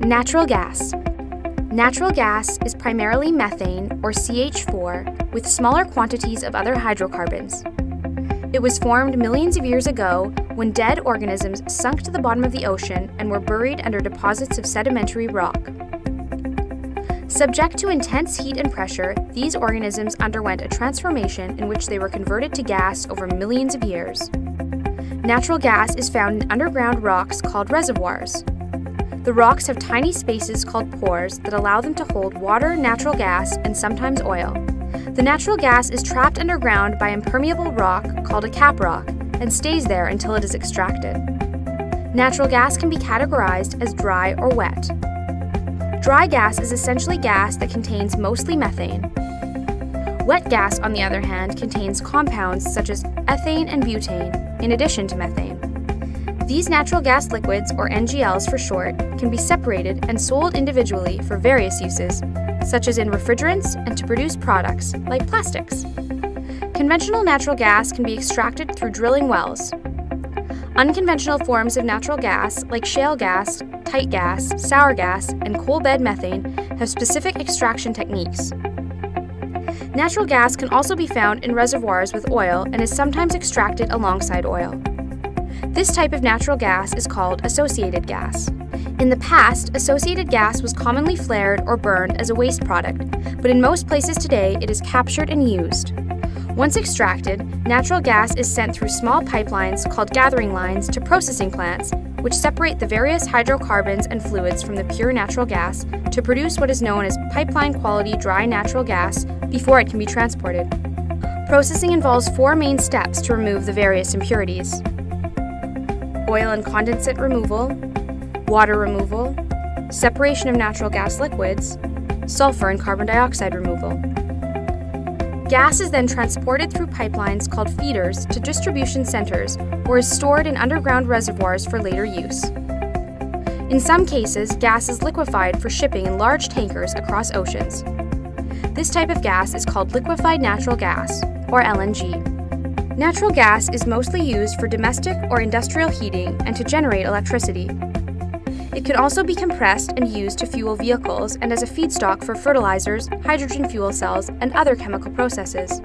Natural gas. Natural gas is primarily methane, or CH4, with smaller quantities of other hydrocarbons. It was formed millions of years ago when dead organisms sunk to the bottom of the ocean and were buried under deposits of sedimentary rock. Subject to intense heat and pressure, these organisms underwent a transformation in which they were converted to gas over millions of years. Natural gas is found in underground rocks called reservoirs. The rocks have tiny spaces called pores that allow them to hold water, natural gas, and sometimes oil. The natural gas is trapped underground by impermeable rock called a cap rock and stays there until it is extracted. Natural gas can be categorized as dry or wet. Dry gas is essentially gas that contains mostly methane. Wet gas, on the other hand, contains compounds such as ethane and butane, in addition to methane. These natural gas liquids, or NGLs for short, can be separated and sold individually for various uses, such as in refrigerants and to produce products, like plastics. Conventional natural gas can be extracted through drilling wells. Unconventional forms of natural gas, like shale gas, tight gas, sour gas, and coal bed methane, have specific extraction techniques. Natural gas can also be found in reservoirs with oil and is sometimes extracted alongside oil. This type of natural gas is called associated gas. In the past, associated gas was commonly flared or burned as a waste product, but in most places today it is captured and used. Once extracted, natural gas is sent through small pipelines called gathering lines to processing plants, which separate the various hydrocarbons and fluids from the pure natural gas to produce what is known as pipeline-quality dry natural gas before it can be transported. Processing involves 4 main steps to remove the various impurities: oil and condensate removal, water removal, separation of natural gas liquids, sulfur and carbon dioxide removal. Gas is then transported through pipelines called feeders to distribution centers or is stored in underground reservoirs for later use. In some cases, gas is liquefied for shipping in large tankers across oceans. This type of gas is called liquefied natural gas, or LNG. Natural gas is mostly used for domestic or industrial heating and to generate electricity. It can also be compressed and used to fuel vehicles and as a feedstock for fertilizers, hydrogen fuel cells, and other chemical processes.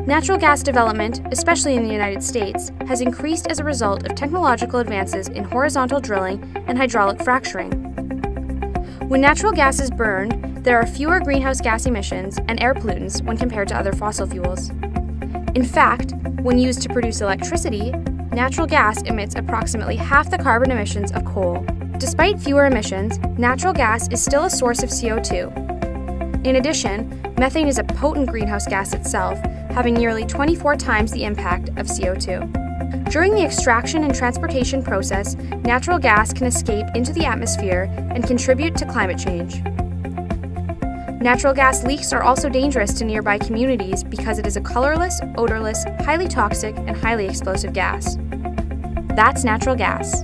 Natural gas development, especially in the United States, has increased as a result of technological advances in horizontal drilling and hydraulic fracturing. When natural gas is burned, there are fewer greenhouse gas emissions and air pollutants when compared to other fossil fuels. In fact, when used to produce electricity, natural gas emits approximately half the carbon emissions of coal. Despite fewer emissions, natural gas is still a source of CO2. In addition, methane is a potent greenhouse gas itself, having nearly 24 times the impact of CO2. During the extraction and transportation process, natural gas can escape into the atmosphere and contribute to climate change. Natural gas leaks are also dangerous to nearby communities because it is a colorless, odorless, highly toxic, and highly explosive gas. That's natural gas.